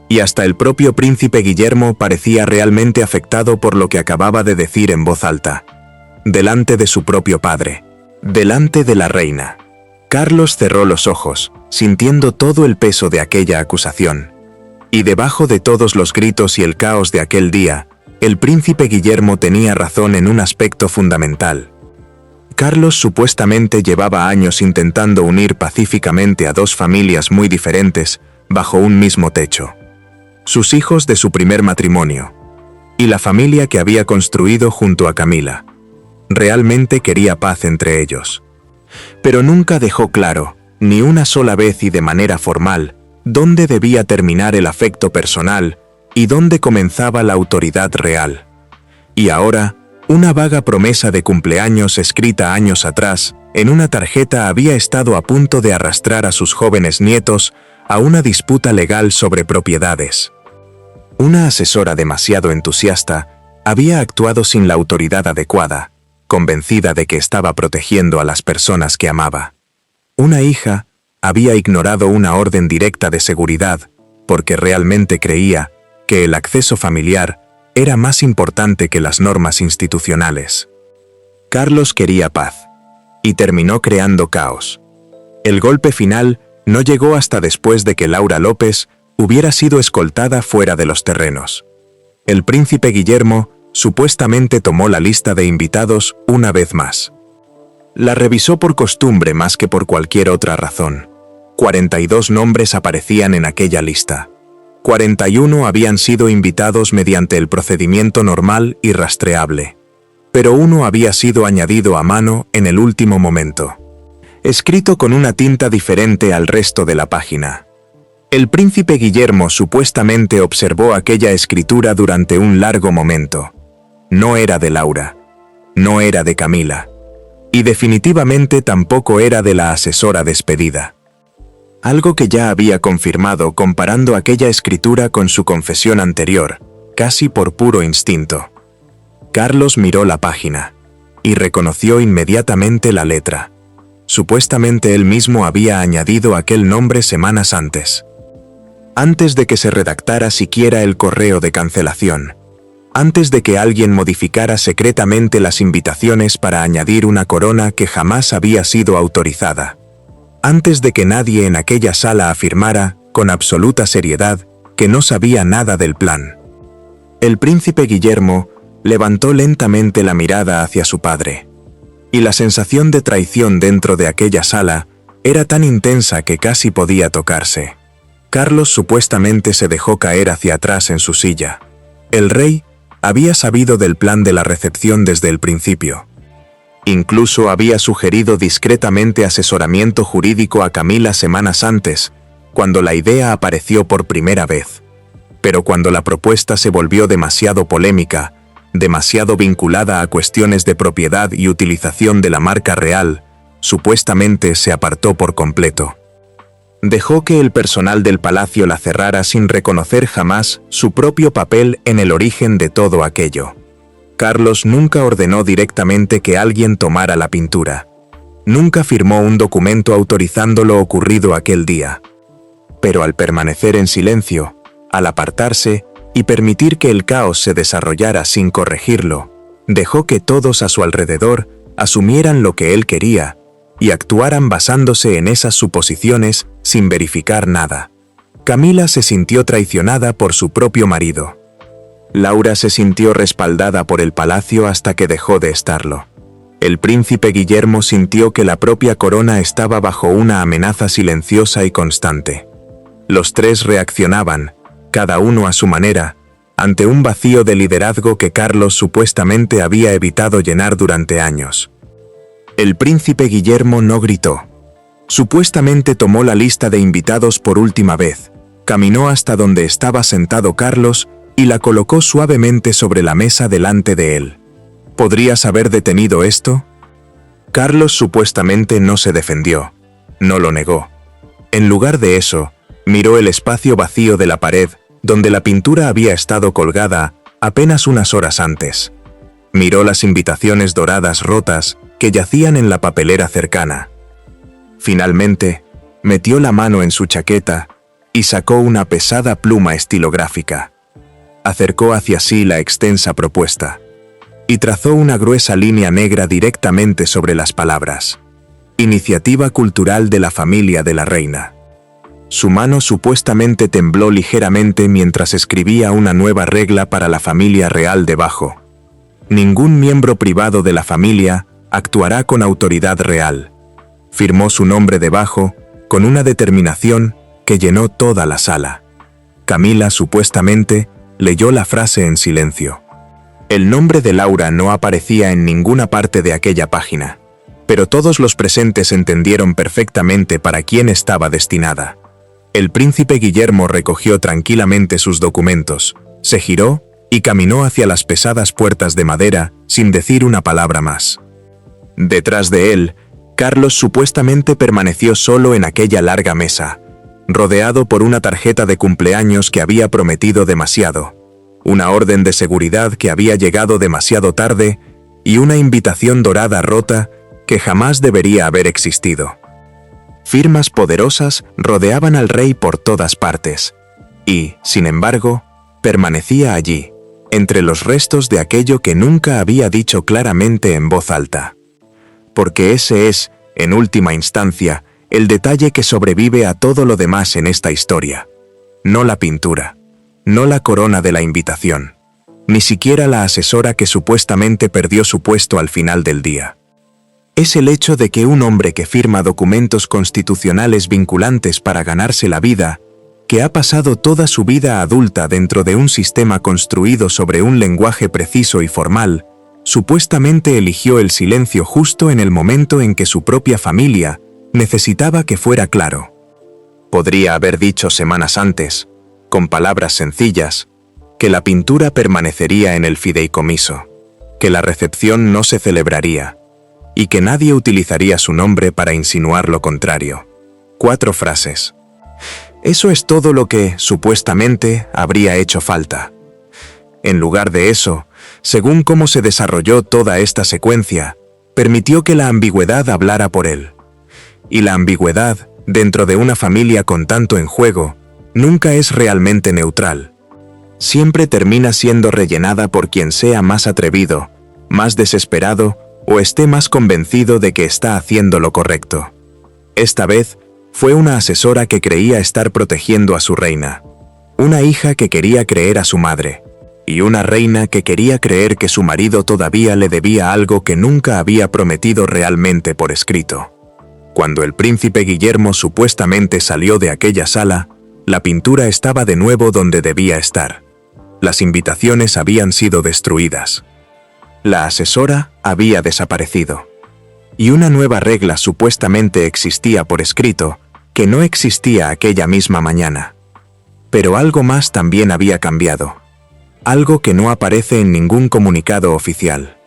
Y hasta el propio príncipe Guillermo parecía realmente afectado por lo que acababa de decir en voz alta. Delante de su propio padre. Delante de la reina. Carlos cerró los ojos, sintiendo todo el peso de aquella acusación. Y debajo de todos los gritos y el caos de aquel día, el príncipe Guillermo tenía razón en un aspecto fundamental. Carlos supuestamente llevaba años intentando unir pacíficamente a dos familias muy diferentes bajo un mismo techo. Sus hijos de su primer matrimonio y la familia que había construido junto a Camila. Realmente quería paz entre ellos. Pero nunca dejó claro, ni una sola vez y de manera formal, dónde debía terminar el afecto personal y dónde comenzaba la autoridad real. Y ahora, Una vaga promesa de cumpleaños escrita años atrás en una tarjeta había estado a punto de arrastrar a sus jóvenes nietos a una disputa legal sobre propiedades. Una asesora demasiado entusiasta había actuado sin la autoridad adecuada, convencida de que estaba protegiendo a las personas que amaba. Una hija había ignorado una orden directa de seguridad porque realmente creía que el acceso familiar era más importante que las normas institucionales. Carlos quería paz y terminó creando caos. El golpe final no llegó hasta después de que Laura López hubiera sido escoltada fuera de los terrenos. El príncipe Guillermo supuestamente tomó la lista de invitados una vez más. La revisó por costumbre más que por cualquier otra razón. 42 nombres aparecían en aquella lista. 41 habían sido invitados mediante el procedimiento normal y rastreable, pero uno había sido añadido a mano en el último momento, escrito con una tinta diferente al resto de la página. El príncipe Guillermo supuestamente observó aquella escritura durante un largo momento. No era de Laura, no era de Camila, y definitivamente tampoco era de la asesora despedida. Algo que ya había confirmado comparando aquella escritura con su confesión anterior, casi por puro instinto. Carlos miró la página y reconoció inmediatamente la letra. Supuestamente él mismo había añadido aquel nombre semanas antes de que se redactara siquiera el correo de cancelación, antes de que alguien modificara secretamente las invitaciones para añadir una corona que jamás había sido autorizada. Antes de que nadie en aquella sala afirmara, con absoluta seriedad, que no sabía nada del plan. El príncipe Guillermo levantó lentamente la mirada hacia su padre, y la sensación de traición dentro de aquella sala era tan intensa que casi podía tocarse. Carlos supuestamente se dejó caer hacia atrás en su silla. El rey había sabido del plan de la recepción desde el principio. Incluso había sugerido discretamente asesoramiento jurídico a Camila semanas antes, cuando la idea apareció por primera vez. Pero cuando la propuesta se volvió demasiado polémica, demasiado vinculada a cuestiones de propiedad y utilización de la marca real, supuestamente se apartó por completo. Dejó que el personal del palacio la cerrara sin reconocer jamás su propio papel en el origen de todo aquello. Carlos nunca ordenó directamente que alguien tomara la pintura. Nunca firmó un documento autorizando lo ocurrido aquel día. Pero al permanecer en silencio, al apartarse y permitir que el caos se desarrollara sin corregirlo, dejó que todos a su alrededor asumieran lo que él quería y actuaran basándose en esas suposiciones sin verificar nada. Camila se sintió traicionada por su propio marido. Laura se sintió respaldada por el palacio hasta que dejó de estarlo. El príncipe Guillermo sintió que la propia corona estaba bajo una amenaza silenciosa y constante. Los tres reaccionaban, cada uno a su manera, ante un vacío de liderazgo que Carlos supuestamente había evitado llenar durante años. El príncipe Guillermo no gritó. Supuestamente tomó la lista de invitados por última vez, caminó hasta donde estaba sentado Carlos y la colocó suavemente sobre la mesa delante de él. ¿Podrías haber detenido esto? Carlos supuestamente no se defendió, no lo negó. En lugar de eso, miró el espacio vacío de la pared donde la pintura había estado colgada apenas unas horas antes. Miró las invitaciones doradas rotas que yacían en la papelera cercana. Finalmente, metió la mano en su chaqueta y sacó una pesada pluma estilográfica. Acercó hacia sí la extensa propuesta y trazó una gruesa línea negra directamente sobre las palabras. Iniciativa cultural de la familia de la reina. Su mano supuestamente tembló ligeramente mientras escribía una nueva regla para la familia real debajo. Ningún miembro privado de la familia actuará con autoridad real. Firmó su nombre debajo, con una determinación que llenó toda la sala. Camila supuestamente leyó la frase en silencio. El nombre de Laura no aparecía en ninguna parte de aquella página, pero todos los presentes entendieron perfectamente para quién estaba destinada. El príncipe Guillermo recogió tranquilamente sus documentos, se giró y caminó hacia las pesadas puertas de madera sin decir una palabra más. Detrás de él, Carlos supuestamente permaneció solo en aquella larga mesa, rodeado por una tarjeta de cumpleaños que había prometido demasiado, una orden de seguridad que había llegado demasiado tarde y una invitación dorada rota que jamás debería haber existido. Firmas poderosas rodeaban al rey por todas partes, y, sin embargo, permanecía allí, entre los restos de aquello que nunca había dicho claramente en voz alta. Porque ese es, en última instancia, el detalle que sobrevive a todo lo demás en esta historia. No la pintura, no la corona de la invitación, ni siquiera la asesora que supuestamente perdió su puesto al final del día. Es el hecho de que un hombre que firma documentos constitucionales vinculantes para ganarse la vida, que ha pasado toda su vida adulta dentro de un sistema construido sobre un lenguaje preciso y formal, supuestamente eligió el silencio justo en el momento en que su propia familia necesitaba que fuera claro. Podría haber dicho semanas antes, con palabras sencillas, que la pintura permanecería en el fideicomiso, que la recepción no se celebraría, y que nadie utilizaría su nombre para insinuar lo contrario. 4 frases. Eso es todo lo que, supuestamente, habría hecho falta. En lugar de eso, según cómo se desarrolló toda esta secuencia, permitió que la ambigüedad hablara por él. Y la ambigüedad, dentro de una familia con tanto en juego, nunca es realmente neutral. Siempre termina siendo rellenada por quien sea más atrevido, más desesperado o esté más convencido de que está haciendo lo correcto. Esta vez, fue una asesora que creía estar protegiendo a su reina, una hija que quería creer a su madre, y una reina que quería creer que su marido todavía le debía algo que nunca había prometido realmente por escrito. Cuando el príncipe Guillermo supuestamente salió de aquella sala, la pintura estaba de nuevo donde debía estar. Las invitaciones habían sido destruidas. La asesora había desaparecido. Y una nueva regla supuestamente existía por escrito, que no existía aquella misma mañana. Pero algo más también había cambiado. Algo que no aparece en ningún comunicado oficial.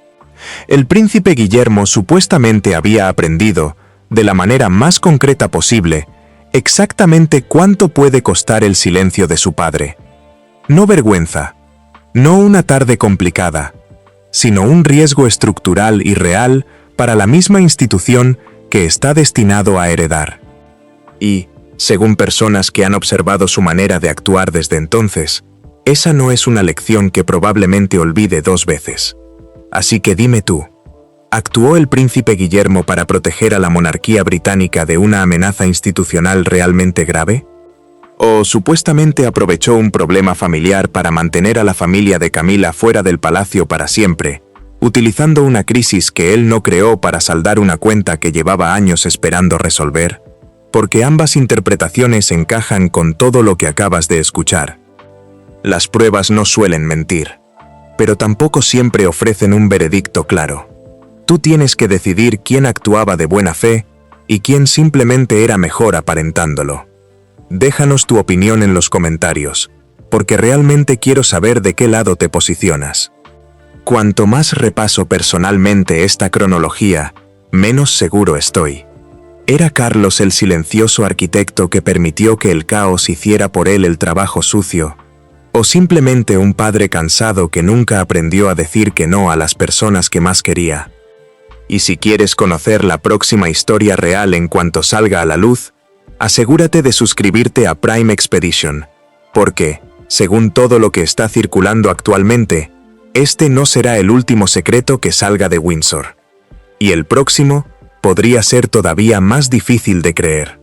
El príncipe Guillermo supuestamente había aprendido, de la manera más concreta posible, exactamente cuánto puede costar el silencio de su padre. No vergüenza, no una tarde complicada, sino un riesgo estructural y real para la misma institución que está destinado a heredar. Y, según personas que han observado su manera de actuar desde entonces, esa no es una lección que probablemente olvide 2 veces. Así que dime tú, ¿actuó el príncipe Guillermo para proteger a la monarquía británica de una amenaza institucional realmente grave? ¿O supuestamente aprovechó un problema familiar para mantener a la familia de Camila fuera del palacio para siempre, utilizando una crisis que él no creó para saldar una cuenta que llevaba años esperando resolver? Porque ambas interpretaciones encajan con todo lo que acabas de escuchar. Las pruebas no suelen mentir, pero tampoco siempre ofrecen un veredicto claro. Tú tienes que decidir quién actuaba de buena fe y quién simplemente era mejor aparentándolo. Déjanos tu opinión en los comentarios, porque realmente quiero saber de qué lado te posicionas. Cuanto más repaso personalmente esta cronología, menos seguro estoy. ¿Era Carlos el silencioso arquitecto que permitió que el caos hiciera por él el trabajo sucio? ¿O simplemente un padre cansado que nunca aprendió a decir que no a las personas que más quería? Y si quieres conocer la próxima historia real en cuanto salga a la luz, asegúrate de suscribirte a Prime Expedition, porque, según todo lo que está circulando actualmente, este no será el último secreto que salga de Windsor. Y el próximo podría ser todavía más difícil de creer.